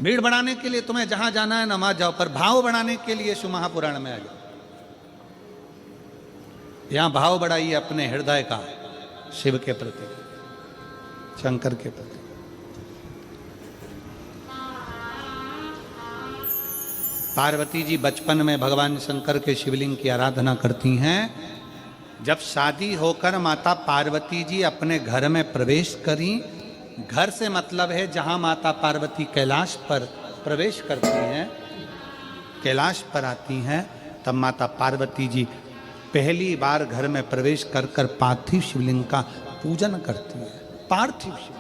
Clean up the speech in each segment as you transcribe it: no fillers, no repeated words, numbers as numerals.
भीड़ बढ़ाने के लिए तुम्हें जहां जाना है नमाज जाओ, पर भाव बढ़ाने के लिए शिव महापुराण में आ जाओ। यहां भाव बढ़ाइए अपने हृदय का, शिव के प्रति, शंकर के प्रति। पार्वती जी बचपन में भगवान शंकर के शिवलिंग की आराधना करती हैं। जब शादी होकर माता पार्वती जी अपने घर में प्रवेश करी, घर से मतलब है जहां माता पार्वती कैलाश पर प्रवेश करती हैं, कैलाश पर आती हैं, तब माता पार्वती जी पहली बार घर में प्रवेश कर कर पार्थिव शिवलिंग का पूजन करती है। पार्थिव शिवलिंग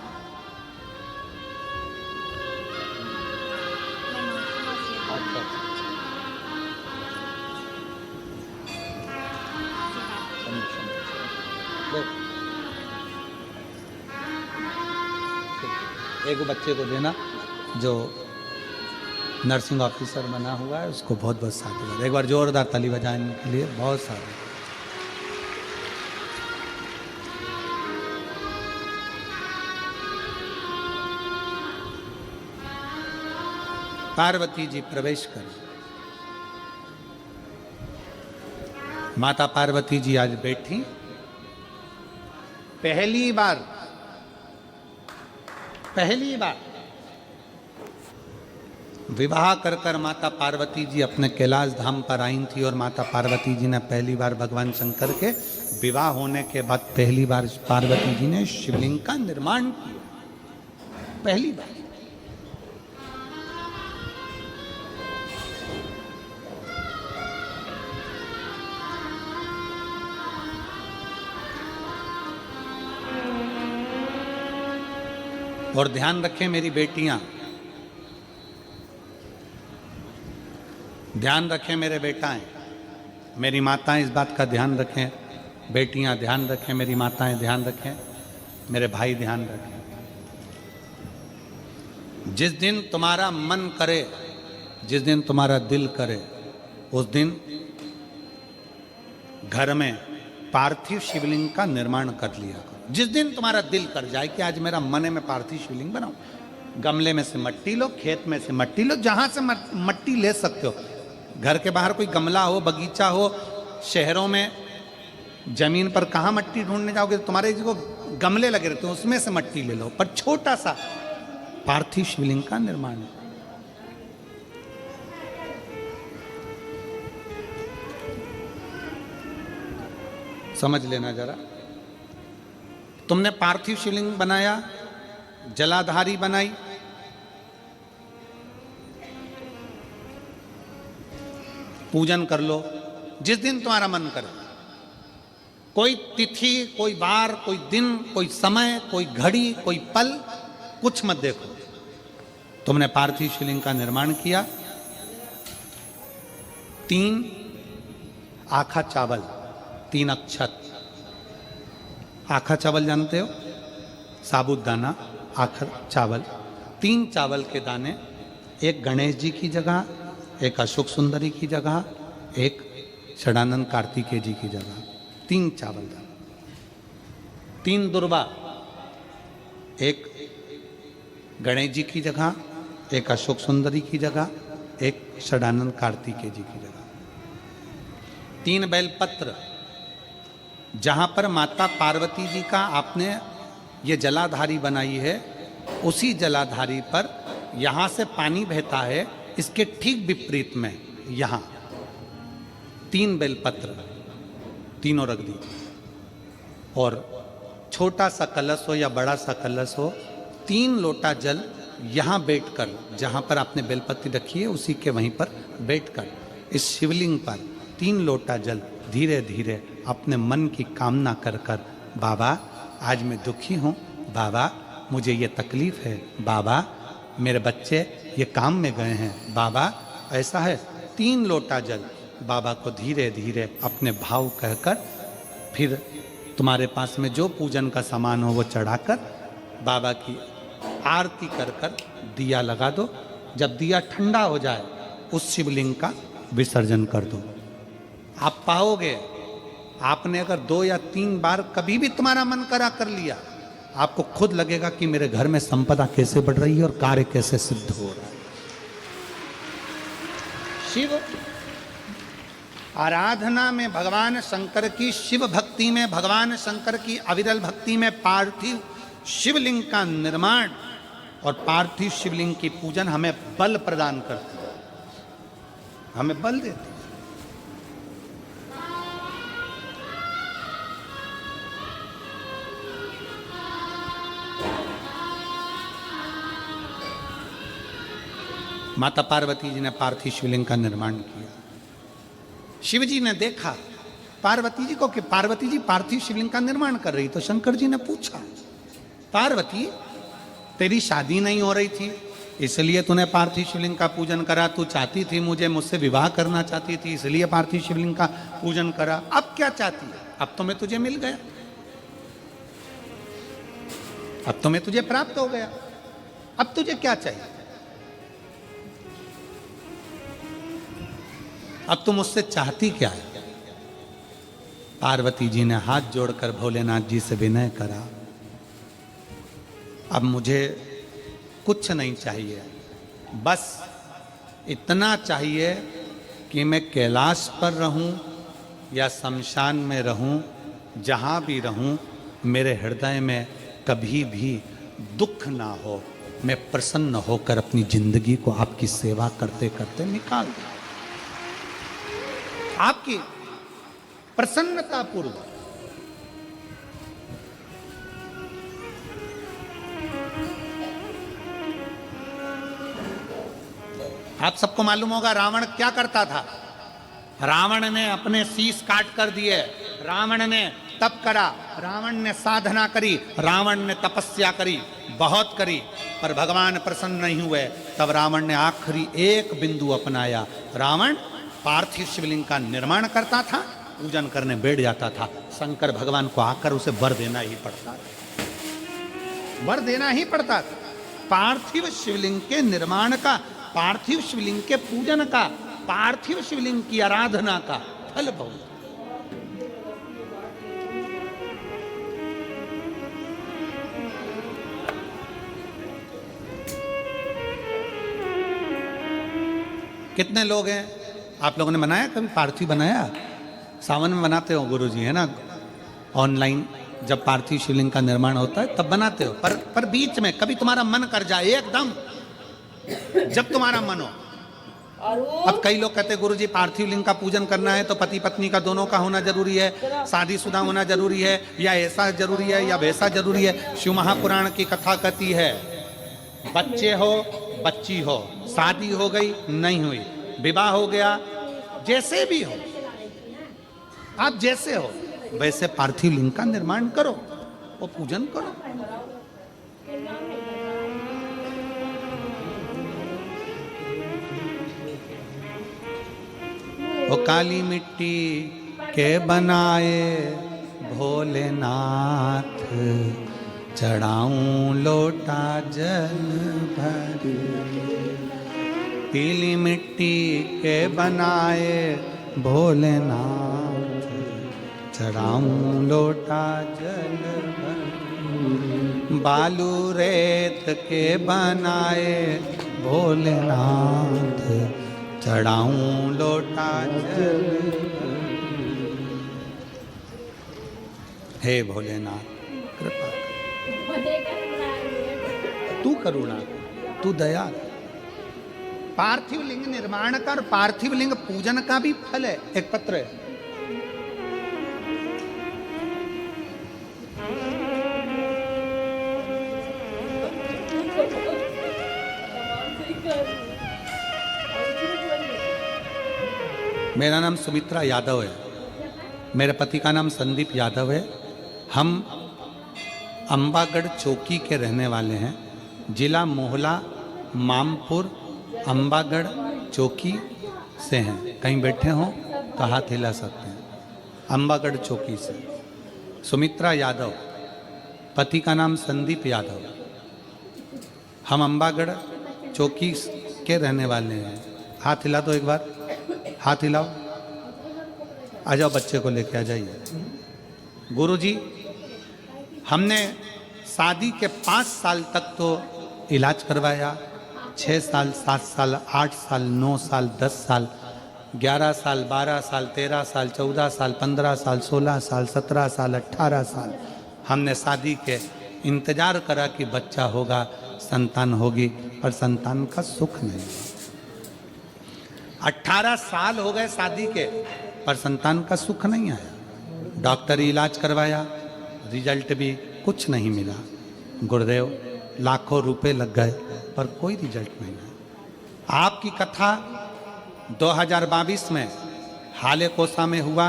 एक बच्चे को देना जो नर्सिंग ऑफिसर बना हुआ है, उसको बहुत बहुत साधुवाद। एक बार जोरदार ताली बजाने के लिए बहुत सारे। पार्वती जी प्रवेश करें। माता पार्वती जी आज बैठी, पहली बार विवाह कर कर माता पार्वती जी अपने कैलाश धाम पर आई थी। और माता पार्वती जी ने पहली बार भगवान शंकर के विवाह होने के बाद पहली बार पार्वती जी ने शिवलिंग का निर्माण किया, पहली बार। और ध्यान रखें मेरी बेटियां, ध्यान रखें मेरे बेटाएं, मेरी माताएं इस बात का ध्यान रखें, बेटियां ध्यान रखें, मेरी माताएं ध्यान रखें, मेरे भाई ध्यान रखें। जिस दिन तुम्हारा मन करे, जिस दिन तुम्हारा दिल करे, उस दिन घर में पार्थिव शिवलिंग का निर्माण कर लिया करो। जिस दिन तुम्हारा दिल कर जाए कि आज मेरा मन है मैं पार्थिव शिवलिंग बनाऊं, गमले में से मट्टी लो, खेत में से मट्टी लो, जहां से मट्टी ले सकते हो। घर के बाहर कोई गमला हो, बगीचा हो, शहरों में जमीन पर कहाँ मट्टी ढूंढने जाओगे, तुम्हारे जो गमले लगे रहते हैं उसमें से मट्टी ले लो, पर छोटा सा पार्थिव शिवलिंग का निर्माण। समझ लेना जरा, तुमने पार्थिव शिवलिंग बनाया, जलाधारी बनाई, पूजन कर लो जिस दिन तुम्हारा मन करे। कोई तिथि, कोई वार, कोई दिन, कोई समय, कोई घड़ी, कोई पल, कुछ मत देखो। तुमने पार्थिव शिवलिंग का निर्माण किया। 3 आखा चावल, 3 अक्षत। आखा चावल जानते हो, साबुदाना, आखा चावल, 3 चावल के दाने, एक गणेश जी की जगह, एक अशोक सुंदरी की जगह, एक षडानंद कार्तिकेय जी की जगह, 3 चावल दाने। 3 दुर्वा, एक गणेश जी की जगह, एक अशोक सुंदरी की जगह, एक षडानंद कार्तिकेय जी की जगह। 3 बेलपत्र, जहां पर माता पार्वती जी का आपने ये जलाधारी बनाई है, उसी जलाधारी पर यहां से पानी बहता है, इसके ठीक विपरीत में यहां 3 बेलपत्र, तीनों रख दी। और छोटा सा कलश हो या बड़ा सा कलश हो, 3 लोटा जल यहां बैठकर, जहां पर आपने बेलपत्ती रखी है उसी के वहीं पर बैठकर इस शिवलिंग पर 3 लोटा जल धीरे धीरे अपने मन की कामना कर कर, बाबा आज मैं दुखी हूँ, बाबा मुझे ये तकलीफ है, बाबा मेरे बच्चे ये काम में गए हैं, बाबा ऐसा है, 3 लोटा जल बाबा को धीरे धीरे अपने भाव कहकर, फिर तुम्हारे पास में जो पूजन का सामान हो वो चढ़ाकर बाबा की आरती कर कर दिया लगा दो। जब दिया ठंडा हो जाए उस शिवलिंग का विसर्जन कर दो। आप पाओगे, आपने अगर 2 या 3 बार कभी भी तुम्हारा मन करा कर लिया, आपको खुद लगेगा कि मेरे घर में संपदा कैसे बढ़ रही है और कार्य कैसे सिद्ध हो रहा है। शिव। आराधना में भगवान शंकर की, शिव भक्ति में भगवान शंकर की अविरल भक्ति में पार्थिव शिवलिंग का निर्माण और पार्थिव शिवलिंग की पूजन हमें बल प्रदान करती है, हमें बल देती है। माता पार्वती जी ने पार्थिव शिवलिंग का निर्माण किया। शिव जी ने देखा पार्वती जी को कि पार्वती जी पार्थिव शिवलिंग का निर्माण कर रही, तो शंकर जी ने पूछा, पार्वती तेरी शादी नहीं हो रही थी इसलिए तूने पार्थिव शिवलिंग का पूजन करा, तू चाहती थी मुझसे विवाह करना चाहती थी इसलिए पार्थिव शिवलिंग का पूजन करा, अब क्या चाहती है? अब तो मैं तुझे मिल गया, अब तो मैं तुझे प्राप्त हो गया, अब तुझे क्या चाहिए? अब तुम मुझसे चाहती क्या है? पार्वती जी ने हाथ जोड़कर भोलेनाथ जी से विनय करा, अब मुझे कुछ नहीं चाहिए, बस इतना चाहिए कि मैं कैलाश पर रहूं या शमशान में रहूं, जहां भी रहूं मेरे हृदय में कभी भी दुख ना हो, मैं प्रसन्न होकर अपनी जिंदगी को आपकी सेवा करते करते निकाल दूं, आपकी प्रसन्नता पूर्वक। आप सबको मालूम होगा रावण क्या करता था। रावण ने अपने शीश काट कर दिए, रावण ने तप करा, रावण ने साधना करी, रावण ने तपस्या करी, बहुत करी, पर भगवान प्रसन्न नहीं हुए। तब रावण ने आखिरी एक बिंदु अपनाया, रावण पार्थिव शिवलिंग का निर्माण करता था, पूजन करने बैठ जाता था। शंकर भगवान को आकर उसे वर देना ही पड़ता था, वर देना ही पड़ता था। पार्थिव शिवलिंग के निर्माण का, पार्थिव शिवलिंग के पूजन का, पार्थिव शिवलिंग की आराधना का फल बहुत। कितने लोग हैं आप लोगों ने बनाया, कभी पार्थिव बनाया? सावन में बनाते हो गुरुजी, है ना, ऑनलाइन जब पार्थिव शिवलिंग का निर्माण होता है तब बनाते हो, पर बीच में कभी तुम्हारा मन कर जाए एकदम, जब तुम्हारा मन हो। अब कई लोग कहते हैं गुरुजी पार्थिव लिंग का पूजन करना है तो पति पत्नी का दोनों का होना जरूरी है, शादीशुदा होना जरूरी है, या ऐसा जरूरी है या वैसा जरूरी है। शिव महापुराण की कथा कहती है बच्चे हो बच्ची हो, शादी हो गई नहीं हुई, विवाह हो गया, जैसे भी हो, आप जैसे हो वैसे पार्थिव लिंग का निर्माण करो, वो पूजन करो। वो काली मिट्टी के बनाए भोलेनाथ, चढ़ाऊं लोटा जल भर। पीली मिट्टी के बनाए भोलेनाथ, चढ़ाऊं लोटा जल भर। बालू रेत के बनाए भोलेनाथ, चढ़ाऊं लोटा जल भर। हे भोलेनाथ कृपा कर, तू करुणा, तू दया। पार्थिव लिंग निर्माण का और पार्थिव लिंग पूजन का भी फल है। एक पत्र है, मेरा नाम सुमित्रा यादव है, मेरे पति का नाम संदीप यादव है। हम अंबागढ़ चौकी के रहने वाले हैं, जिला मोहला मामपुर अंबागढ़ चौकी से हैं। कहीं बैठे हों तो हाथ हिला सकते हैं। अंबागढ़ चौकी से सुमित्रा यादव, पति का नाम संदीप यादव। हम अंबागढ़ चौकी के रहने वाले हैं। हाथ हिला दो एक बार, हाथ हिलाओ। आ जाओ, बच्चे को लेके आ जाइए। गुरुजी, हमने शादी के 5 साल तक तो इलाज करवाया, 6 साल, 7 साल, 8 साल, 9 साल, 10 साल, 11 साल, 12 साल, 13 साल, 14 साल, 15 साल, 16 साल, 17 साल, 18 साल हमने शादी के इंतजार करा कि बच्चा होगा, संतान होगी, पर संतान का सुख नहीं हुआ। 18 साल हो गए शादी के, पर संतान का सुख नहीं आया। डॉक्टरी इलाज करवाया, रिजल्ट भी कुछ नहीं मिला। गुरुदेव लाखों रुपए लग गए, पर कोई रिजल्ट नहीं आया। आपकी कथा 2022 में हाले कोसा में हुआ,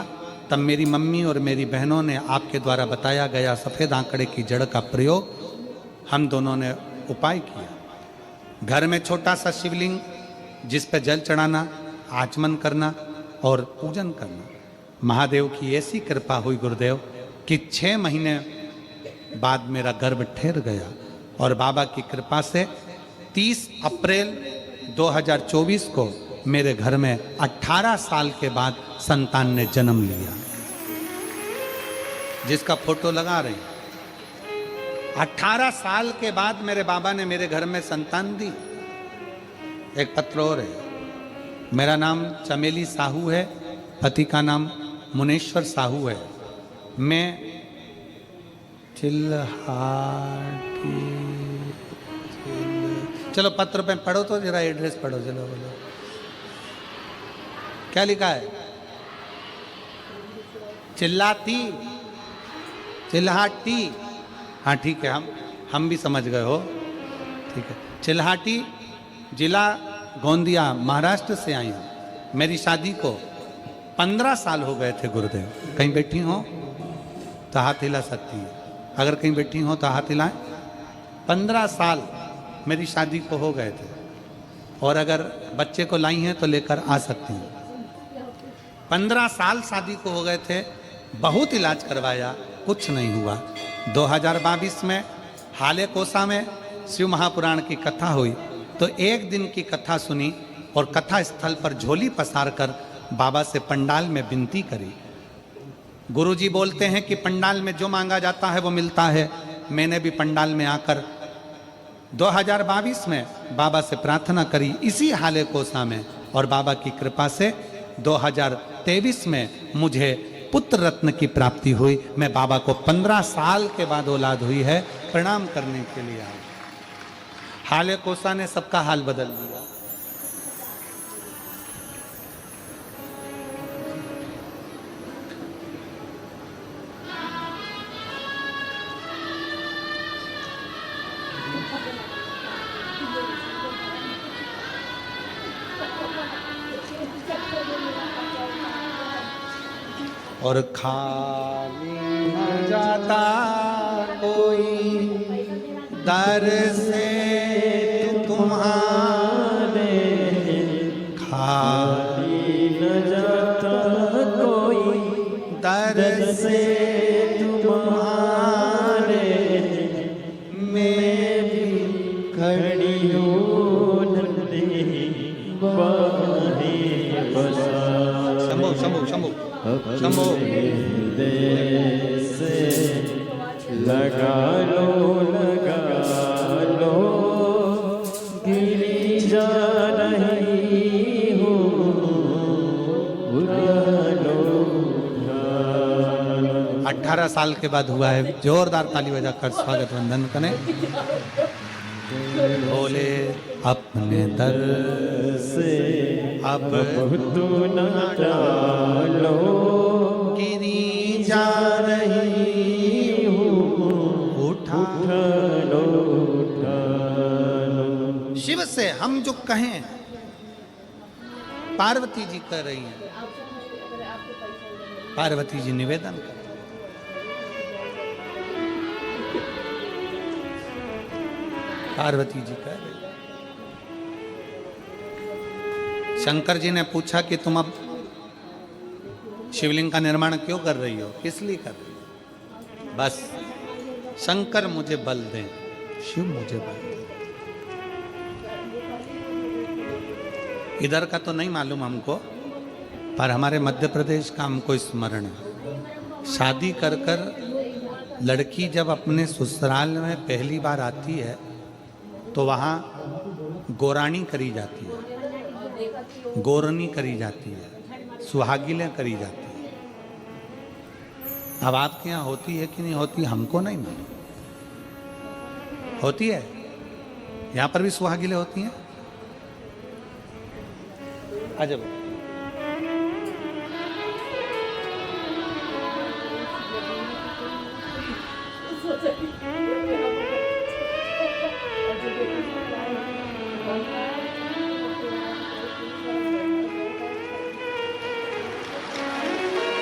तब मेरी मम्मी और मेरी बहनों ने आपके द्वारा बताया गया सफ़ेद आंकड़े की जड़ का प्रयोग हम दोनों ने उपाय किया। घर में छोटा सा शिवलिंग जिस पे जल चढ़ाना, आचमन करना और पूजन करना। महादेव की ऐसी कृपा हुई गुरुदेव कि 6 महीने बाद मेरा गर्भ ठहर गया और बाबा की कृपा से 30 अप्रैल 2024 को मेरे घर में 18 साल के बाद संतान ने जन्म लिया, जिसका फोटो लगा रहे हैं। 18 साल के बाद मेरे बाबा ने मेरे घर में संतान दी। एक पत्र और है, मेरा नाम चमेली साहू है, पति का नाम मुनेश्वर साहू है। मैं चिल्हाटी, चलो पत्र पे पढ़ो तो जरा एड्रेस पढ़ो, चलो बोलो क्या लिखा है। चिल्लाती, चिल्हाटी, हाँ ठीक है, हम भी समझ गए हो, ठीक है। चिल्हाटी जिला गोंदिया महाराष्ट्र से आई हूँ। मेरी शादी को 15 साल हो गए थे गुरुदेव। कहीं बैठी हो तो हाथ हिला सकती हैं, अगर कहीं बैठी हो तो हाथ हिलाएं। 15 साल मेरी शादी को हो गए थे, और अगर बच्चे को लाई हैं तो लेकर आ सकती हैं। 15 साल शादी को हो गए थे, बहुत इलाज करवाया, कुछ नहीं हुआ। 2022 में हाले कोसा में शिव महापुराण की कथा हुई, तो एक दिन की कथा सुनी और कथा स्थल पर झोली पसार कर बाबा से पंडाल में विनती करी। गुरुजी बोलते हैं कि पंडाल में जो मांगा जाता है वो मिलता है। मैंने भी पंडाल में आकर 2022 में बाबा से प्रार्थना करी इसी हाले कोसा में, और बाबा की कृपा से 2023 में मुझे पुत्र रत्न की प्राप्ति हुई। मैं बाबा को 15 साल के बाद औलाद हुई है, प्रणाम करने के लिए आया। हाले कोसा ने सबका हाल बदल दिया। और खाली न जाता कोई दर से तुम्हारे, खाली न जाता कोई दर से तुम्हारे, मैं भी खड़ी हूँ शंभो शंभो शंभो शंभो से लगा लो गिरी जा रही हूँ, उठा लो। 18 साल के बाद हुआ है। जोरदार ताली बजाकर स्वागत वंदन करें। बोले अपने दर से अब तू न डालो, गिरी जा रही हूँ, उठा लो। शिव से हम जो कहें, पार्वती जी कह रही हैं, पार्वती जी निवेदन कर, पार्वती जी कह रही। शंकर जी ने पूछा कि तुम अब शिवलिंग का निर्माण क्यों कर रही हो, किस लिए कर रही हो? बस शंकर मुझे बल दें, शिव मुझे बल दें। इधर का तो नहीं मालूम हमको, पर हमारे मध्य प्रदेश का हमको स्मरण है। शादी कर कर लड़की जब अपने ससुराल में पहली बार आती है तो वहाँ गोरानी करी जाती है। गोरनी करी जाती है, सुहागिलें करी जाती है। अब आपके यहाँ होती है कि नहीं होती हमको नहीं मालूम। होती है, यहाँ पर भी सुहागिलें होती हैं। अजब।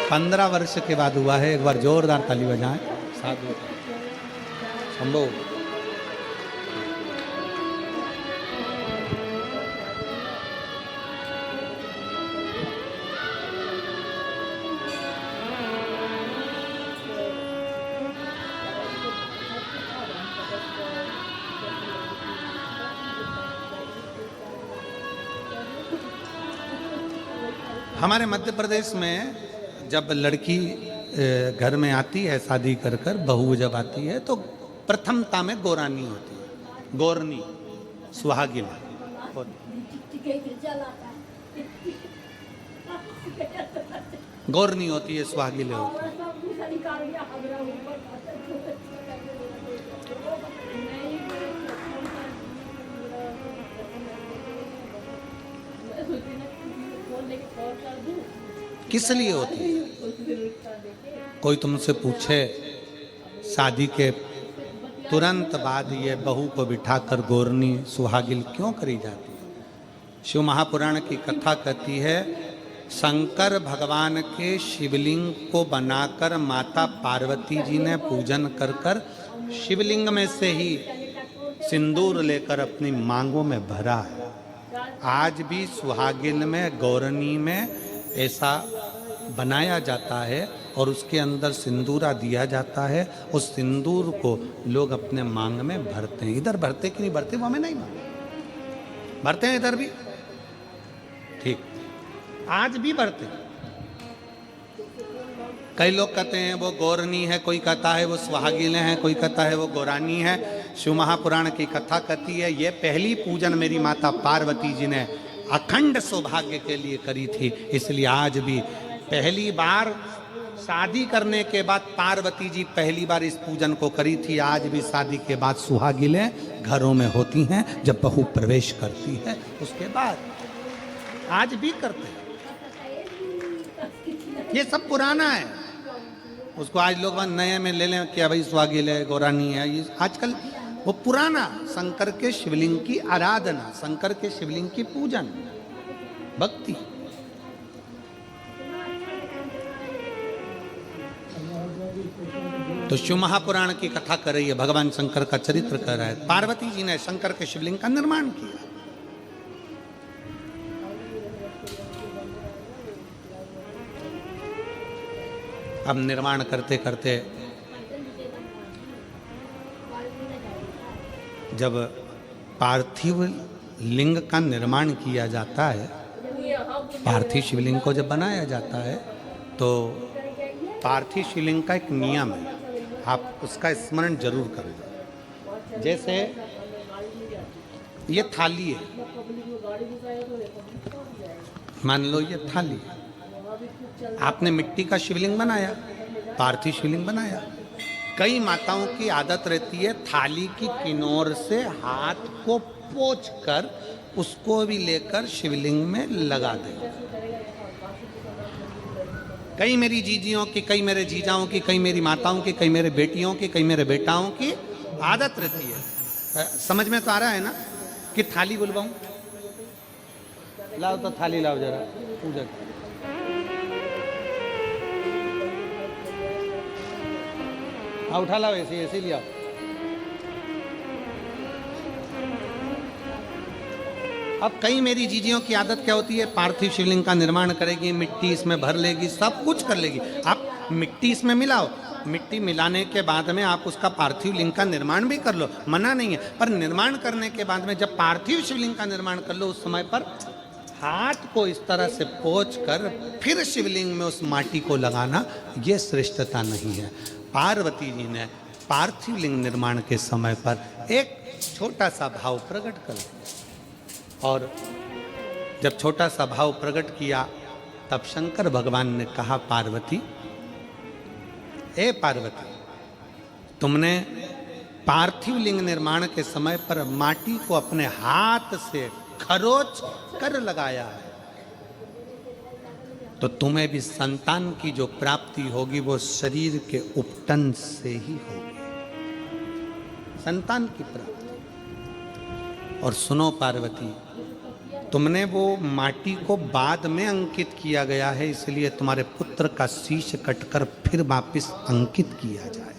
पंद्रह वर्ष के बाद हुआ है। एक बार जोरदार ताली बजाएं। साधु संभव। हमारे मध्य प्रदेश में जब लड़की घर में आती है शादी कर कर, बहू जब आती है तो प्रथमता में गोरानी होती है, गोरनी सुहागिन होती। गोरनी होती है, सुहागिन होती है। किस लिए होती है? कोई तुमसे पूछे शादी के तुरंत बाद ये बहू को बिठाकर गोरनी सुहागिल क्यों करी जाती है? शिव महापुराण की कथा कहती है, शंकर भगवान के शिवलिंग को बनाकर माता पार्वती जी ने पूजन कर कर शिवलिंग में से ही सिंदूर लेकर अपनी मांगों में भरा है। आज भी सुहागिन में, गौरनी में ऐसा बनाया जाता है और उसके अंदर सिंदूरा दिया जाता है। उस सिंदूर को लोग अपने मांग में भरते हैं। इधर भरते कि नहीं भरते वो हमें नहीं मालूम, भरते हैं इधर भी, ठीक, आज भी भरते हैं। कई लोग कहते हैं वो गौरनी है, कोई कहता है वो सुहागिनें हैं, कोई कहता है वो गौरानी है। शिव महापुराण की कथा कहती है ये पहली पूजन मेरी माता पार्वती जी ने अखंड सौभाग्य के लिए करी थी, इसलिए आज भी पहली बार शादी करने के बाद पार्वती जी पहली बार इस पूजन को करी थी। आज भी शादी के बाद सुहागिलें घरों में होती हैं, जब बहू प्रवेश करती है उसके बाद आज भी करते हैं। ये सब पुराना है, उसको आज लोग नए में ले लें क्या भाई सुहागिल है, गौरानी है। ये आजकल वो पुराना शंकर के शिवलिंग की आराधना, शंकर के शिवलिंग की पूजन, भक्ति। तो शिव महापुराण की कथा कर रही है, भगवान शंकर का चरित्र कर रहा है। पार्वती जी ने शंकर के शिवलिंग का निर्माण किया। अब निर्माण करते करते जब पार्थिव लिंग का निर्माण किया जाता है, पार्थिव शिवलिंग को जब बनाया जाता है तो पार्थिव शिवलिंग का एक नियम है, आप उसका स्मरण जरूर करें। जैसे ये थाली है, मान लो ये थाली, आपने मिट्टी का शिवलिंग बनाया, पार्थिव शिवलिंग बनाया। कई माताओं की आदत रहती है थाली की किनार से हाथ को पोंछकर उसको भी लेकर शिवलिंग में लगा दे। कई मेरी जीजियों की, कई मेरे जीजाओं की, कई मेरी माताओं की, कई मेरे बेटियों की, कई मेरे बेटाओं की आदत रहती है। समझ में तो आ रहा है ना कि थाली बुलवाऊं? लाओ तो थाली लाओ जरा, पूजा हाँ उठा लाओ, ऐसे ऐसे लिया। अब कई मेरी जीजियों की आदत क्या होती है, पार्थिव शिवलिंग का निर्माण करेगी, मिट्टी इसमें भर लेगी, सब कुछ कर लेगी। आप मिट्टी इसमें मिलाओ, मिट्टी मिलाने के बाद में आप उसका पार्थिव लिंग का निर्माण भी कर लो, मना नहीं है। पर निर्माण करने के बाद में जब पार्थिव शिवलिंग का निर्माण कर लो, उस समय पर हाथ को इस तरह से पोंछ कर फिर शिवलिंग में उस माटी को लगाना, ये श्रेष्ठता नहीं है। पार्वती जी ने पार्थिव लिंग निर्माण के समय पर एक छोटा सा भाव प्रकट कर दिया और जब छोटा सा भाव प्रकट किया तब शंकर भगवान ने कहा, पार्वती, ए पार्वती, तुमने पार्थिव लिंग निर्माण के समय पर माटी को अपने हाथ से खरोच कर लगाया है, तो तुम्हें भी संतान की जो प्राप्ति होगी वो शरीर के उपटन से ही होगी, संतान की प्राप्ति। और सुनो पार्वती, तुमने वो माटी को बाद में अंकित किया गया है, इसलिए तुम्हारे पुत्र का शीश कटकर फिर वापिस अंकित किया जाएगा,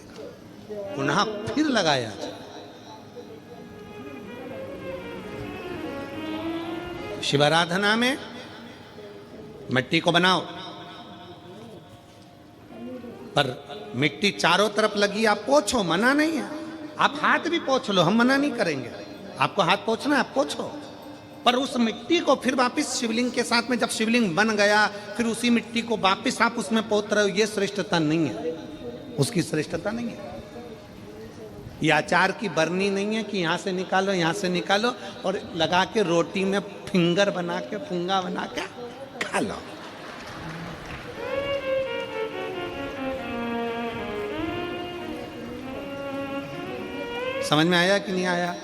पुनः फिर लगाया जाएगा। शिवाराधना में मिट्टी को बनाओ, पर मिट्टी चारों तरफ लगी, आप पोछो, मना नहीं है। आप हाथ भी पोछ लो, हम मना नहीं करेंगे। आपको हाथ पोछना है, आप पोछो, पर उस मिट्टी को फिर वापस शिवलिंग के साथ में, जब शिवलिंग बन गया फिर उसी मिट्टी को वापस आप उसमें पोत रहे हो, ये श्रेष्ठता नहीं है, उसकी श्रेष्ठता नहीं है। ये अचार की बरनी नहीं है कि यहाँ से निकालो, यहाँ से निकालो और लगा के रोटी में फिंगर बना के, फुंगा बना के खा लो। समझ में आया कि नहीं आया?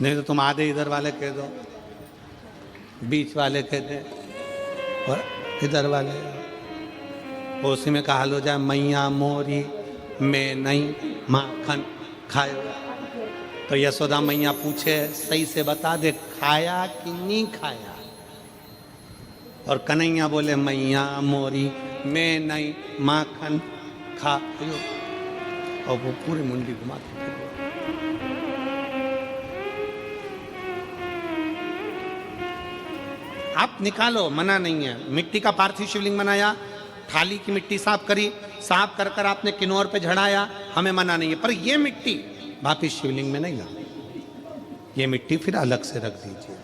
नहीं तो तुम आधे इधर वाले कह दो, बीच वाले कह दे और इधर वाले, उसी में कहा लो जाए, मैया मोरी में नहीं माखन खायो। तो यशोदा मैया पूछे, सही से बता दे, खाया कि नहीं खाया? और कन्हैया बोले, मैया मोरी में नहीं माखन खायो, और वो पूरी मुंडी घुमा के आप निकालो, मना नहीं है। मिट्टी का पार्थिव शिवलिंग बनाया, थाली की मिट्टी साफ करी, साफ कर कर आपने किन्नौर पे झड़ाया, हमें मना नहीं है, पर ये मिट्टी वापिस शिवलिंग में नहीं लाओ, ये मिट्टी फिर अलग से रख दीजिए।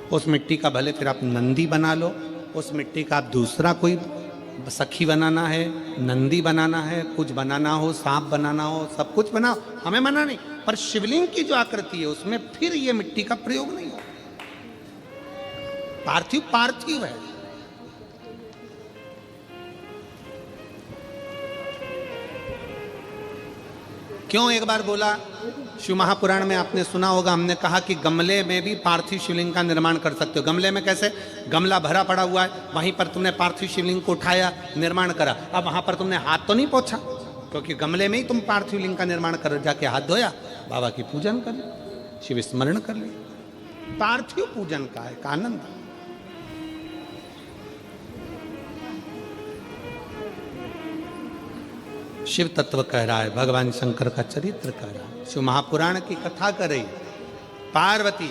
उस मिट्टी का भले फिर आप नंदी बना लो, उस मिट्टी का आप दूसरा कोई सखी बनाना है, नंदी बनाना है, कुछ बनाना हो, सांप बनाना हो, सब कुछ बनाओ, हमें मना नहीं, पर शिवलिंग की जो आकृति है उसमें फिर ये मिट्टी का प्रयोग नहीं हो। पार्थिव पार्थिव है। क्यों एक बार बोला? शिव महापुराण में आपने सुना होगा, हमने कहा कि गमले में भी पार्थिव शिवलिंग का निर्माण कर सकते हो। गमले में कैसे? गमला भरा पड़ा हुआ है, वहीं पर तुमने पार्थिव शिवलिंग को उठाया, निर्माण करा। अब वहां पर तुमने हाथ तो नहीं पोंछा, क्योंकि गमले में ही तुम पार्थिव लिंग का निर्माण कर, जाके हाथ धोया, बाबा की पूजन कर ली, शिव स्मरण कर ली। पार्थिव पूजन का एक आनंद। शिव तत्व कह रहा है, भगवान शंकर का चरित्र कह रहा है, शिव महापुराण की कथा कर रही। पार्वती,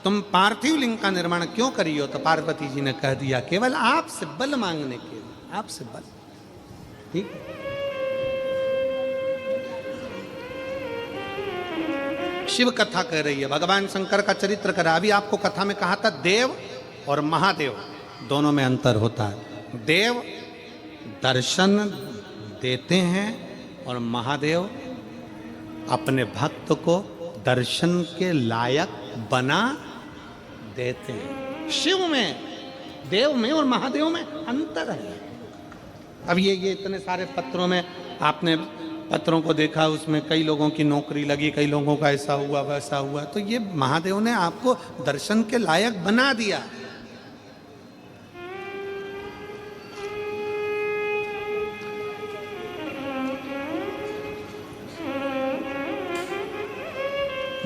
तुम पार्थिव लिंग का निर्माण क्यों करी हो? तो पार्वती जी ने कह दिया, केवल आपसे बल मांगने के लिए, आपसे बल। ठीक है, शिव कथा कह रही है, भगवान शंकर का चरित्र कर रहा है। अभी आपको कथा में कहा था, देव और महादेव दोनों में अंतर होता है। देव दर्शन देते हैं और महादेव अपने भक्त को दर्शन के लायक बना देते हैं। शिव में, देव में और महादेव में अंतर है। अब ये इतने सारे पत्रों में आपने पत्रों को देखा, उसमें कई लोगों की नौकरी लगी, कई लोगों का ऐसा हुआ वैसा हुआ, तो ये महादेव ने आपको दर्शन के लायक बना दिया।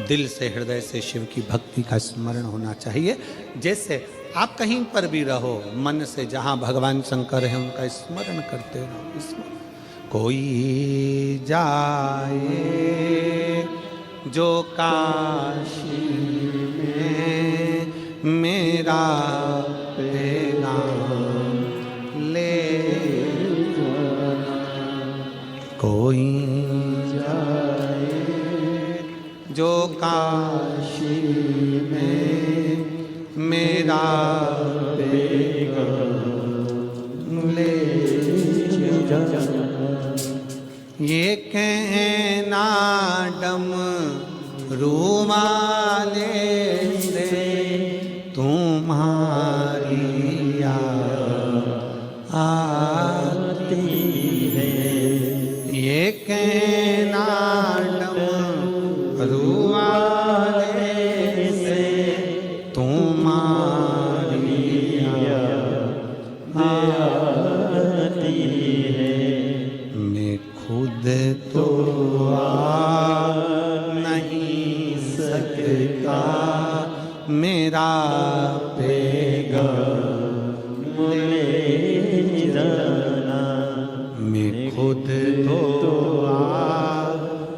दिल से, हृदय से शिव की भक्ति का स्मरण होना चाहिए। जैसे आप कहीं पर भी रहो, मन से जहाँ भगवान शंकर है उनका स्मरण करते रहो। कोई जाए जो काशी में मेरा नाम ले, कोई जो काशी में मेरा पैगाम ले जा। ये कहना डम रूमाले से तुम्हारी याद आती है। ये कहना डम रूमाले से तुम्हारी याद आती है। मैं खुद तो आ नहीं सकता, मेरा पैगाम ले जाना। मैं खुद तो आ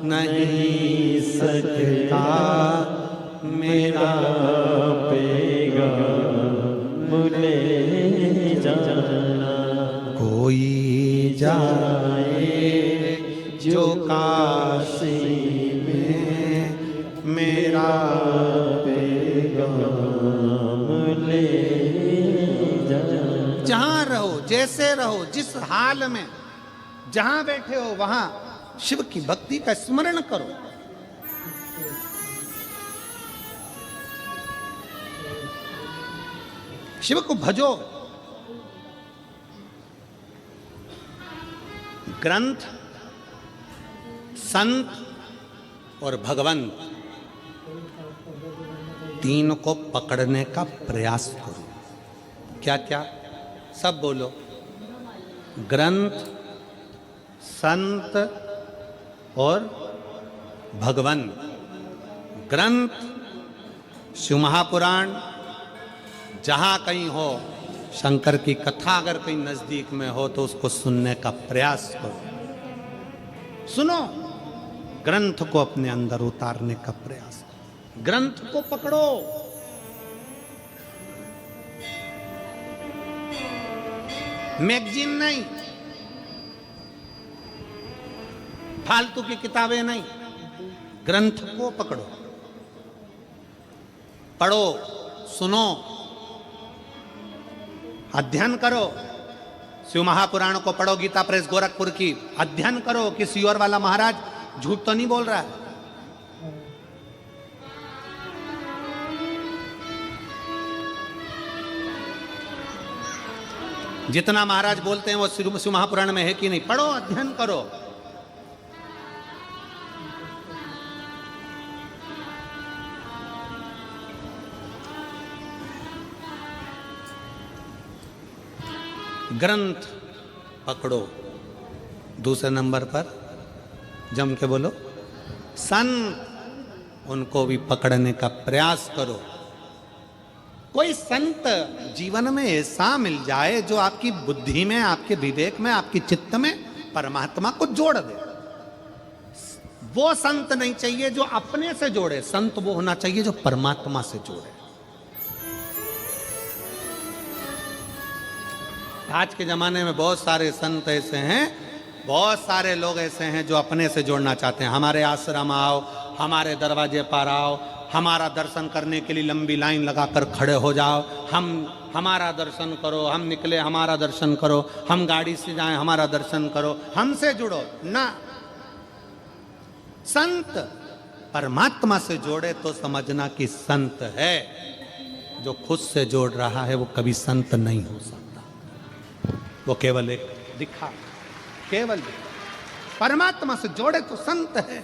नहीं सकता, मेरा पैगाम ले जाना। कोई जाए जो काशी में, मेरा पैगाम ले जाना। जहां रहो, जैसे रहो, जिस हाल में जहां बैठे हो वहां शिव की भक्ति का स्मरण करो। शिव को भजो। ग्रंथ, संत और भगवंत तीन को पकड़ने का प्रयास करो। क्या क्या? सब बोलो। ग्रंथ, संत और भगवंत। ग्रंथ शिव महापुराण, जहाँ कहीं हो शंकर की कथा अगर कहीं नजदीक में हो तो उसको सुनने का प्रयास करो। सुनो, ग्रंथ को अपने अंदर उतारने का प्रयास करो। ग्रंथ को पकड़ो। मैगजीन नहीं, फालतू की किताबें नहीं, ग्रंथ को पकड़ो। पढ़ो, सुनो, अध्ययन करो। शिव महापुराण को पढ़ो, गीता प्रेस गोरखपुर की। अध्ययन करो कि सियोर वाला महाराज झूठ तो नहीं बोल रहा है। जितना महाराज बोलते हैं वो शिव महापुराण में है कि नहीं? पढ़ो, अध्ययन करो। ग्रंथ पकड़ो। दूसरे नंबर पर जम के बोलो संत, उनको भी पकड़ने का प्रयास करो। कोई संत जीवन में ऐसा मिल जाए जो आपकी बुद्धि में, आपके विवेक में, आपकी चित्त में परमात्मा को जोड़ दे। वो संत नहीं चाहिए जो अपने से जोड़े, संत वो होना चाहिए जो परमात्मा से जोड़े। आज के जमाने में बहुत सारे संत ऐसे हैं, बहुत सारे लोग ऐसे हैं जो अपने से जोड़ना चाहते हैं। हमारे आश्रम आओ, हमारे दरवाजे पर आओ, हमारा दर्शन करने के लिए लंबी लाइन लगाकर खड़े हो जाओ, हमारा दर्शन करो, हम निकले हमारा दर्शन करो, हम गाड़ी से जाएं हमारा दर्शन करो, हमसे जुड़ो ना। संत परमात्मा से जोड़े तो समझना कि संत है। जो खुद से जोड़ रहा है वो कभी संत नहीं हो सकता। वो केवल एक दिखा, केवल परमात्मा से जोड़े तो संत है।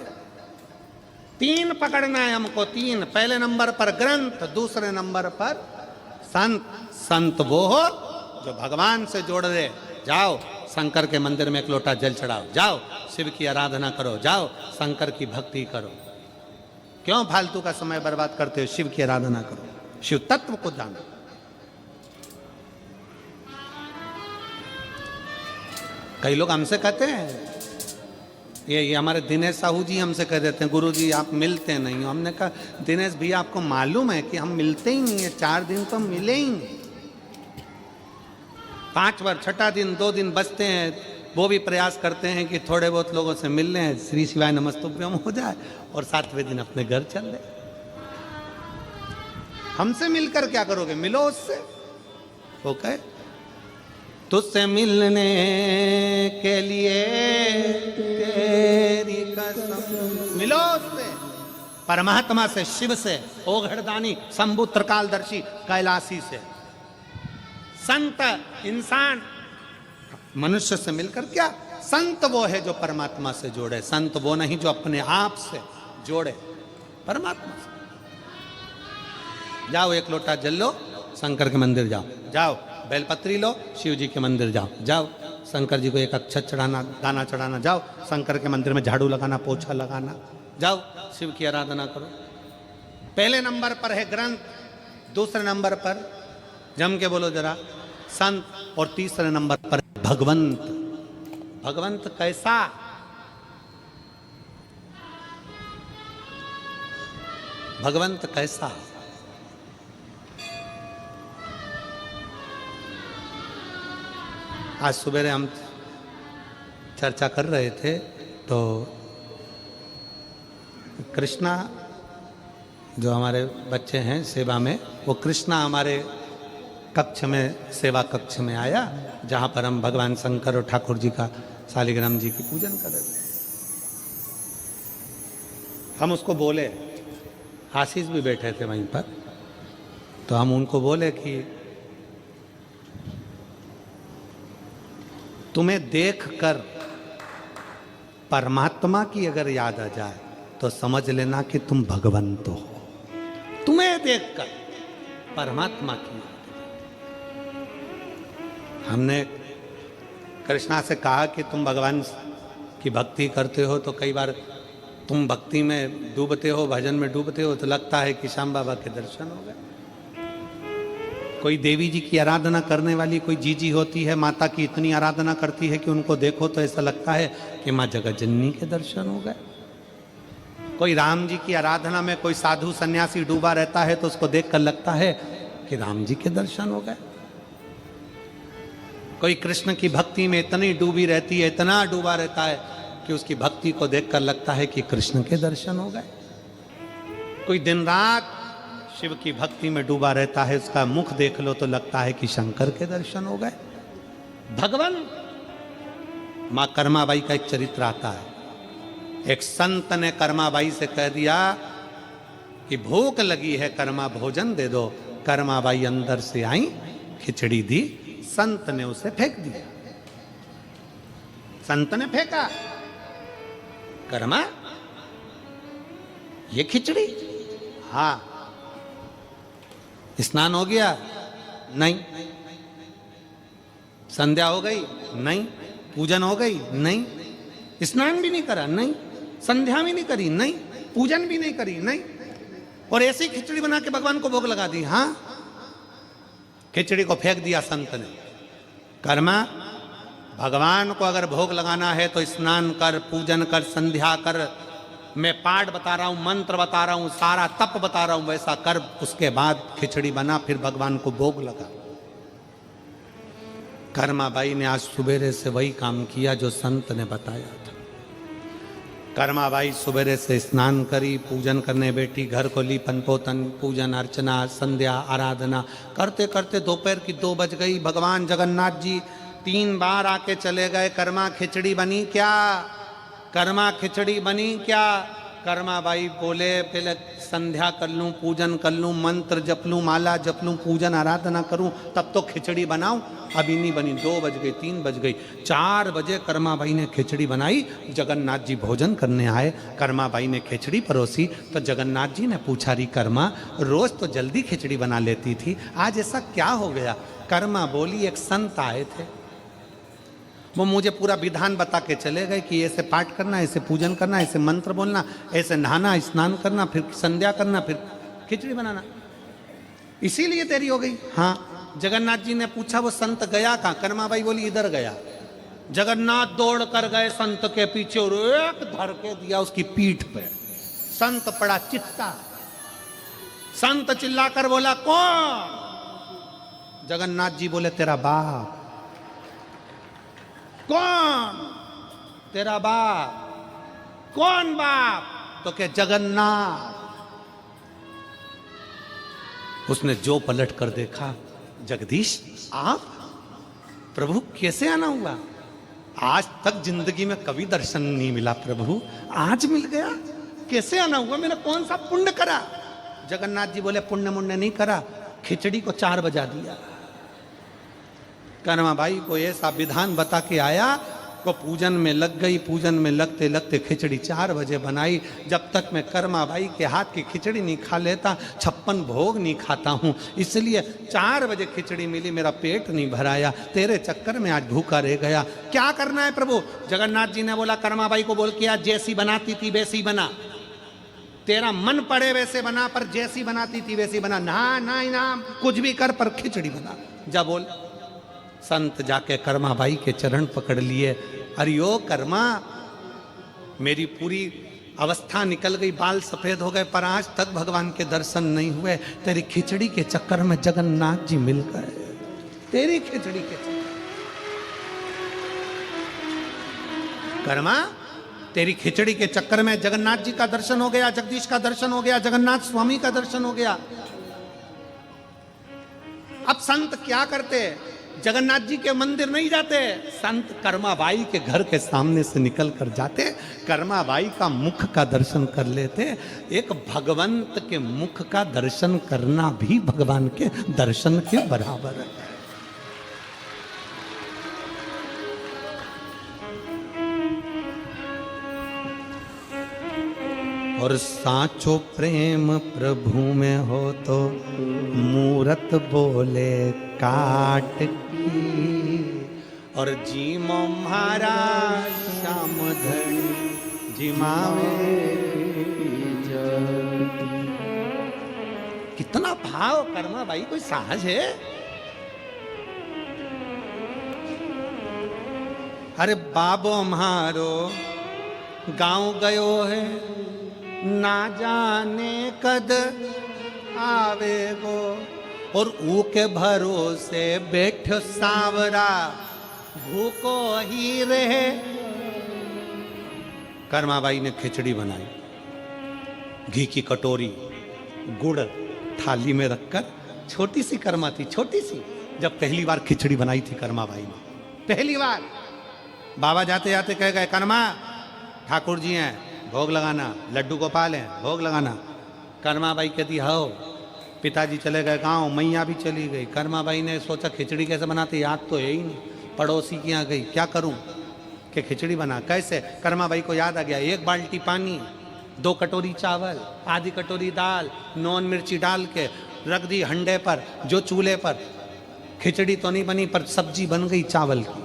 तीन पकड़ना है हमको, तीन। पहले नंबर पर ग्रंथ, दूसरे नंबर पर संत। संत वो हो जो भगवान से जोड़ दे। जाओ शंकर के मंदिर में एक लोटा जल चढ़ाओ, जाओ शिव की आराधना करो, जाओ शंकर की भक्ति करो। क्यों फालतू का समय बर्बाद करते हो? शिव की आराधना करो, शिव तत्व को जानो। कई लोग हमसे कहते हैं, ये हमारे दिनेश साहू जी हमसे कह देते हैं, गुरु जी आप मिलते नहीं हो। हमने कहा दिनेश भैया आपको मालूम है कि हम मिलते ही नहीं है, 4 दिन तो मिले ही नहीं। 5 बार, छठा दिन 2 दिन बचते हैं, वो भी प्रयास करते हैं कि थोड़े बहुत लोगों से मिल लें, श्री शिवाय नमस्तुभ्यम हो जाए और 7वें दिन अपने घर चल रहे। हमसे मिलकर क्या करोगे? मिलो उससे। ओके, तुझसे मिलने के लिए तेरी कसम। मिलो उससे, परमात्मा से, शिव से, ओघड़दानी, शंभु त्रिकालदर्शी, कैलाशी से। संत इंसान मनुष्य से मिलकर क्या, संत वो है जो परमात्मा से जोड़े, संत वो नहीं जो अपने आप से जोड़े परमात्मा से। जाओ एक लोटा जल लो, शंकर के मंदिर जाओ, जाओ बेलपत्री लो, शिव जी के मंदिर जाओ, जाओ शंकर जी को एक अक्षत चढ़ाना, दाना चढ़ाना, जाओ शंकर के मंदिर में झाड़ू लगाना, पोछा लगाना, जाओ शिव की आराधना करो। पहले नंबर पर है ग्रंथ, दूसरे नंबर पर जम के बोलो जरा संत, और तीसरे नंबर पर भगवंत। भगवंत कैसा? भगवंत कैसा? आज सुबह हम चर्चा कर रहे थे तो कृष्णा जो हमारे बच्चे हैं सेवा में, वो कृष्णा हमारे कक्ष में, सेवा कक्ष में आया, जहाँ पर हम भगवान शंकर और ठाकुर जी का, शालिग्राम जी की पूजन कर रहे थे। हम उसको बोले, आशीष भी बैठे थे वहीं पर, तो हम उनको बोले कि तुम्हें देखकर परमात्मा की अगर याद आ जाए तो समझ लेना कि तुम भगवंत हो। तुम्हें देखकर परमात्मा की याद। हमने कृष्णा से कहा कि तुम भगवान की भक्ति करते हो तो कई बार तुम भक्ति में डूबते हो, भजन में डूबते हो, तो लगता है कि श्याम बाबा के दर्शन हो गए। कोई देवी जी की आराधना करने वाली कोई जीजी होती है, माता की इतनी आराधना करती है कि उनको देखो तो ऐसा लगता है कि माँ जगत जननी के दर्शन हो गए। कोई राम जी की आराधना में कोई साधु सन्यासी डूबा रहता है तो उसको देखकर लगता है कि राम जी के दर्शन हो गए। कोई कृष्ण की भक्ति में इतनी डूबी रहती है, इतना डूबा रहता है कि उसकी भक्ति को देखकर लगता है कि कृष्ण के दर्शन हो गए। कोई दिन रात शिव की भक्ति में डूबा रहता है, उसका मुख देख लो तो लगता है कि शंकर के दर्शन हो गए। भगवान, मां कर्माबाई का एक चरित्र आता है। एक संत ने कर्माबाई से कह दिया कि भूख लगी है, कर्मा भोजन दे दो। कर्माबाई अंदर से आई, खिचड़ी दी, संत ने उसे फेंक दिया। संत ने फेंका, कर्मा ये खिचड़ी? हाँ। स्नान हो गया? नहीं। संध्या हो गई? नहीं। पूजन हो गई? नहीं। स्नान भी नहीं करा? नहीं। संध्या भी नहीं करी? नहीं। पूजन भी नहीं करी? नहीं। और ऐसी खिचड़ी बना के भगवान को भोग लगा दी? हाँ। खिचड़ी को फेंक दिया संत ने। कर्मा, भगवान को अगर भोग लगाना है तो स्नान कर, पूजन कर, संध्या कर, मैं पाठ बता रहा हूं, मंत्र बता रहा हूं, सारा तप बता रहा हूं, वैसा कर। उसके बाद खिचड़ी बना, फिर भगवान को भोग लगा। कर्माबाई ने आज सुबेरे से वही काम किया जो संत ने बताया था। कर्माबाई सुबेरे से स्नान करी, पूजन करने बैठी, घर को लीपन पोतन, पूजन अर्चना, संध्या, आराधना करते करते दोपहर की 2 बज गई। भगवान जगन्नाथ जी 3 बार आके चले गए। कर्मा खिचड़ी बनी क्या? कर्मा खिचड़ी बनी क्या? कर्माबाई बोले पहले संध्या कर लूँ, पूजन कर लूँ, मंत्र जप लूँ, माला जप लूँ, पूजन आराधना करूँ, तब तो खिचड़ी बनाऊँ। अभी नहीं बनी। 2 बज गई, 3 बज गई, 4 बजे कर्माबाई ने खिचड़ी बनाई। जगन्नाथ जी भोजन करने आए, कर्माबाई ने खिचड़ी परोसी तो जगन्नाथ जी ने पूछा, री कर्मा, रोज तो जल्दी खिचड़ी बना लेती थी, आज ऐसा क्या हो गया? कर्मा बोली, एक संत आए थे, वो मुझे पूरा विधान बता के चले गए कि ऐसे पाठ करना, ऐसे पूजन करना, ऐसे मंत्र बोलना, ऐसे नहाना, स्नान करना, फिर संध्या करना, फिर खिचड़ी बनाना, इसीलिए देरी हो गई। हाँ। जगन्नाथ जी ने पूछा वो संत गया कहाँ? कर्माबाई बोली इधर गया। जगन्नाथ दौड़ कर गए संत के पीछे और एक धर के दिया उसकी पीठ पे। संत पड़ा चित्ता। संत चिल्लाकर बोला, कौन? जगन्नाथ जी बोले, तेरा बाप। कौन? तेरा बाप। कौन बाप? तो क्या? जगन्नाथ। उसने जो पलट कर देखा, जगदीश आप? प्रभु कैसे आना हुआ? आज तक जिंदगी में कभी दर्शन नहीं मिला प्रभु, आज मिल गया। कैसे आना हुआ? मैंने कौन सा पुण्य करा? जगन्नाथ जी बोले पुण्य मुण्य नहीं करा, खिचड़ी को 4 बजा दिया। कर्मा बाई को ऐसा विधान बता के आया, वो पूजन में लग गई। पूजन में लगते लगते खिचड़ी 4 बजे बनाई। जब तक मैं कर्मा बाई के हाथ की खिचड़ी नहीं खा लेता, 56 भोग नहीं खाता हूँ, इसलिए 4 बजे खिचड़ी मिली, मेरा पेट नहीं भराया। तेरे चक्कर में आज भूखा रह गया। क्या करना है प्रभु? जगन्नाथ जी ने बोला कर्मा बाई को बोल के आज जैसी बनाती थी वैसी बना, तेरा मन पड़े वैसे बना, पर जैसी बनाती थी वैसी बना। ना ना इनाम कुछ भी कर, पर खिचड़ी बना। जा बोल। संत जाके कर्मा बाई के चरण पकड़ लिए। अरे ओ कर्मा, मेरी पूरी अवस्था निकल गई, बाल सफेद हो गए, पर आज तक भगवान के दर्शन नहीं हुए। तेरी खिचड़ी के चक्कर में जगन्नाथ जी मिल गए। तेरी खिचड़ी के चक्कर। कर्मा, तेरी खिचड़ी के चक्कर में जगन्नाथ जी का दर्शन हो गया, जगदीश का दर्शन हो गया, जगन्नाथ स्वामी का दर्शन हो गया। अब संत क्या करते? जगन्नाथ जी के मंदिर नहीं जाते, संत कर्मा बाई के घर के सामने से निकल कर जाते, कर्मा बाई का मुख का दर्शन कर लेते। एक भगवंत के मुख का दर्शन करना भी भगवान के दर्शन के बराबर है। और साचो प्रेम प्रभु में हो तो मूरत बोले काट की। और जीमो महाराज श्याम धनी जिमावे। कितना भाव कर्मा भाई, कोई साहस है? अरे बाबो म्हारो गांव गयो है, ना जाने कद आवेगो। और ऊके भरोसे बैठो सांवरा, भूको ही रहे। कर्मा बाई ने खिचड़ी बनाई, घी की कटोरी, गुड़ थाली में रखकर। छोटी सी कर्मा थी, छोटी सी, जब पहली बार खिचड़ी बनाई थी कर्मा बाई ने, पहली बार। बाबा जाते जाते कह गए, कर्मा ठाकुर जी हैं, भोग लगाना। लड्डू गोपाल हैं, भोग लगाना। कर्मा बाई कहती हो। पिताजी चले गए गांव, मैया भी चली गई। कर्मा बाई ने सोचा खिचड़ी कैसे बनाते, याद तो है ही नहीं। पड़ोसी के यहाँ गई, क्या करूं कि खिचड़ी बना, कैसे? कर्मा बाई को याद आ गया, 1 बाल्टी पानी, 2 कटोरी चावल, आधी कटोरी दाल, नॉन मिर्ची डाल के रख दी हंडे पर, जो चूल्हे पर। खिचड़ी तो नहीं बनी, पर सब्जी बन गई चावल की।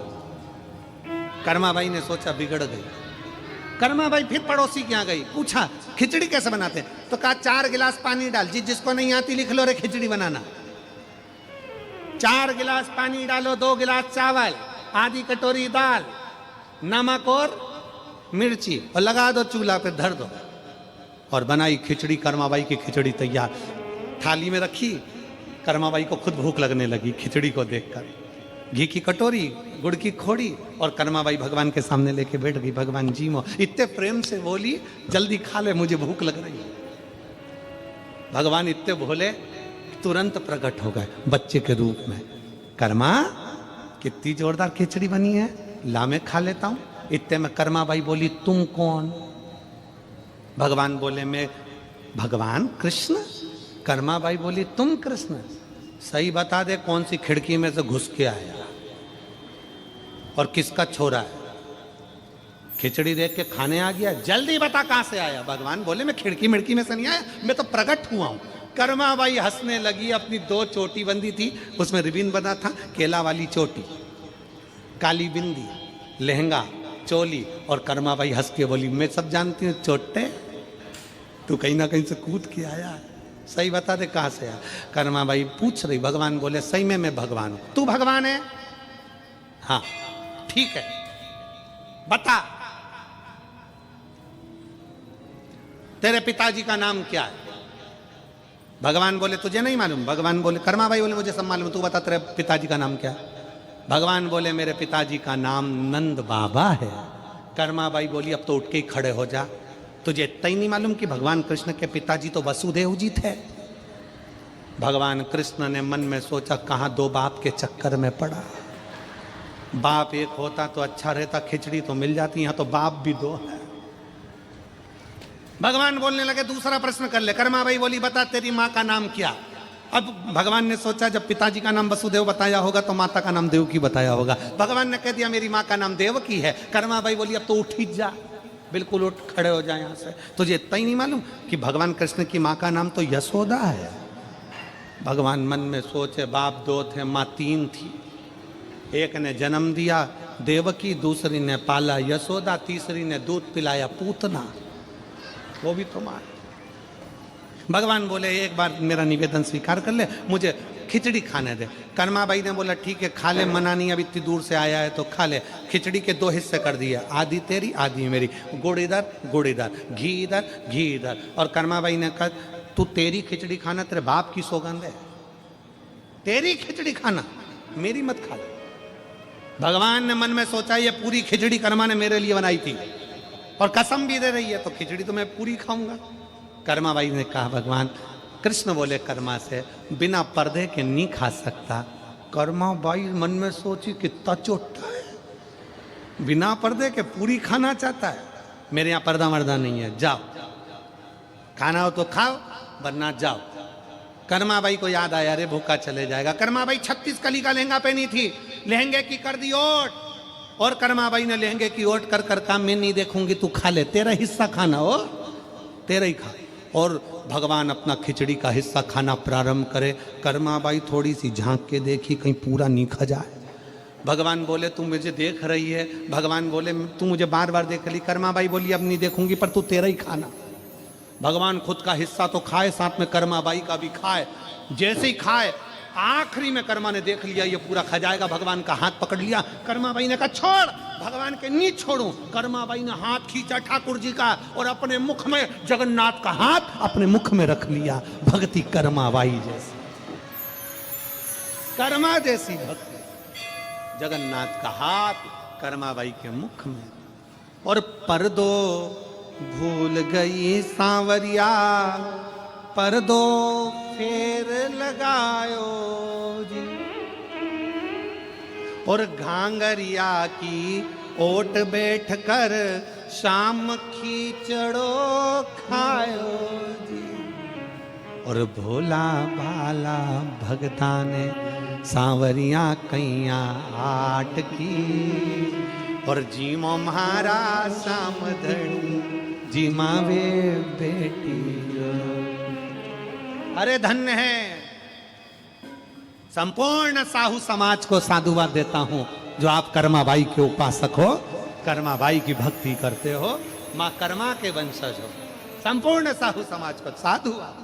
कर्मा बाई ने सोचा बिगड़ गई। कर्मा बाई फिर पड़ोसी के यहाँ गई, पूछा खिचड़ी कैसे बनाते हैं? तो कहा 4 गिलास पानी डाल, जिसको नहीं आती लिख लो रे खिचड़ी बनाना। 4 गिलास पानी डालो, 2 गिलास चावल, आधी कटोरी दाल, नमक और मिर्ची, और लगा दो चूल्हा पे, धर दो। और बनाई खिचड़ी। कर्मा बाई की खिचड़ी तैयार, थाली में रखी। कर्मा बाई को खुद भूख लगने लगी खिचड़ी को देखकर। घी की कटोरी, गुड़ की खोड़ी, और कर्मा बाई भगवान के सामने लेके बैठ गई। भगवान जी मो, इतने प्रेम से बोली, जल्दी खा ले, मुझे भूख लग रही है। भगवान इतने भोले, तुरंत प्रकट हो गए बच्चे के रूप में। कर्मा, कितनी जोरदार खिचड़ी बनी है, ला मैं खा लेता हूं। इतने में कर्मा बाई बोली, तुम कौन? भगवान बोले, मैं भगवान कृष्ण। कर्मा बाई बोली, तुम कृष्ण? सही बता दे, कौन सी खिड़की में से घुस के आया और किसका छोरा है? खिचड़ी देख के खाने आ गया, जल्दी बता कहां से आया। भगवान बोले, मैं खिड़की मिड़की में से नहीं आया, मैं तो प्रकट हुआ हूं। कर्मा बाई हंसने लगी। अपनी 2 चोटी बंदी थी, उसमें रिबिन बंधा था, केला वाली चोटी, काली बिंदी, लहंगा, चोली। और कर्मा बाई हंस के बोली, मैं सब जानती हूँ चोटे, तू कहीं ना कहीं से कूद के आया है, सही बता दे कहां से आया। कर्मा बाई पूछ रही। भगवान बोले, सही में मैं भगवान हूं। तू भगवान है? हाँ ठीक है, बता तेरे पिताजी का नाम क्या है? भगवान बोले, तुझे नहीं मालूम? भगवान बोले, कर्मा बाई बोले, मुझे सब मालूम, तू बता तेरे पिताजी का नाम क्या है? भगवान बोले, मेरे पिताजी का नाम नंद बाबा है। कर्मा बाई बोली, अब तो उठ के ही खड़े हो जा, तुझे इतना ही नहीं मालूम कि भगवान कृष्ण के पिताजी तो वसुदेव जी थे? भगवान कृष्ण ने मन में सोचा, कहां 2 बाप के चक्कर में पड़ा। बाप एक होता तो अच्छा रहता, खिचड़ी तो मिल जाती, यहाँ तो बाप भी दो है। भगवान बोलने लगे दूसरा प्रश्न कर ले। कर्मा बाई बोली बता तेरी माँ का नाम क्या। अब भगवान ने सोचा जब पिताजी का नाम वसुदेव बताया होगा तो माता का नाम देवकी बताया होगा। भगवान ने कह दिया मेरी माँ का नाम देवकी है। कर्मा बाई बोली अब तो उठ ही जा, बिल्कुल उठ खड़े हो जाए यहाँ से। तुझे इतना ही नहीं मालूम कि भगवान कृष्ण की माँ का नाम तो यशोदा है। भगवान मन में सोचे बाप दो थे, माँ तीन थी। एक ने जन्म दिया देवकी, दूसरी ने पाला यशोदा, तीसरी ने दूध पिलाया पूतना, वो भी तो माँ। भगवान बोले एक बार मेरा निवेदन स्वीकार कर ले, मुझे खिचड़ी खाने दे। कर्मा बाई ने बोला ठीक है खा ले, मना नहीं, अब इतनी दूर से आया है तो खा ले। खिचड़ी के दो हिस्से कर दिए, आधी तेरी आधी मेरी, गुड़ इधर, घी इधर। और कर्मा बाई ने कहा तू तेरी खिचड़ी खाना, तेरे बाप की सौगंध है, तेरी खिचड़ी खाना, मेरी मत खा। भगवान ने मन में सोचा ये पूरी खिचड़ी कर्मा ने मेरे लिए बनाई थी और कसम भी दे रही है तो खिचड़ी तो मैं पूरी खाऊंगा। कर्मा बाई ने कहा भगवान, कृष्ण बोले कर्मा से बिना पर्दे के नहीं खा सकता। कर्मा बाई मन में सोची कितना चोटा है, बिना पर्दे के पूरी खाना चाहता है। मेरे यहाँ पर्दा मर्दा नहीं है, जाओ खाना हो तो खाओ वरना जाओ। कर्मा बाई को याद आया अरे भूखा चले जाएगा। कर्मा बाई 36 कली का लहंगा पहनी थी, लहंगे की कर दी ओट, और कर्मा बाई ने लहंगे की ओट कर कर कहा मैं नहीं देखूंगी, तू खा ले, तेरा हिस्सा खाना हो तेरा ही खा। और भगवान अपना खिचड़ी का हिस्सा खाना प्रारंभ करे। कर्मा बाई थोड़ी सी झांक के देखी कहीं पूरा नहीं खा जाए। भगवान बोले तू मुझे देख रही है। भगवान बोले तू मुझे बार बार देख ली। कर्मा बाई बोली अब नहीं देखूंगी पर तू तेरा ही खाना। भगवान खुद का हिस्सा तो खाए, साथ में कर्मा बाई का भी खाए। जैसे ही खाए आखिरी में कर्मा ने देख लिया ये पूरा खा जाएगा, भगवान का हाथ पकड़ लिया। कर्मा बाई ने कहा छोड़, भगवान के नहीं छोड़ूं। कर्मा बाई ने हाथ खींचा ठाकुर जी का और अपने मुख में जगन्नाथ का हाथ अपने मुख में रख लिया। भक्ति कर्मा बाई जैसी, कर्मा जैसी भक्ति, जगन्नाथ का हाथ कर्मा बाई के मुख में। और पर्दो भूल गई सांवरिया, पर्दो फेर लगायो जी। और घांगरिया की ओट बैठ कर शाम खींचड़ो खायो जी। और भोला भाला भगता ने सांवरिया कैया आट की। और जीमो म्हारा सामधनी जीमा वे बेटी। अरे धन्य है, संपूर्ण साहू समाज को साधुवाद देता हूं जो आप कर्मा बाई के उपासक हो, कर्मा बाई की भक्ति करते हो, मां कर्मा के वंशज हो। संपूर्ण साहू समाज को साधुवाद।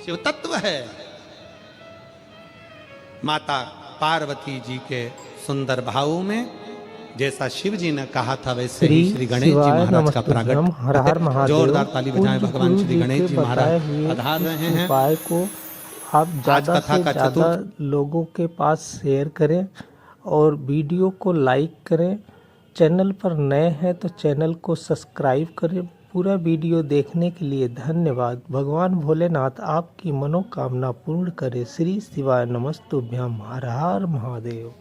शिव तत्व है। माता पार्वती जी के सुंदर भाव में जैसा शिव जी ने कहा था वैसे ही श्री गणेश जी महाराज का प्रागट्य। जोरदार ताली बजाएं, भगवान श्री गणेश जी महाराज पधार रहे हैं। उपाय को आप ज़्यादा से ज़्यादा लोगों के पास शेयर करें और वीडियो को लाइक करें। चैनल पर नए हैं तो चैनल को सब्सक्राइब करें। पूरा वीडियो देखने के लिए धन्यवाद। भगवान भोलेनाथ आपकी मनोकामना पूर्ण करे। श्री शिवाय नमस्तुभ्यम। हर हर महादेव।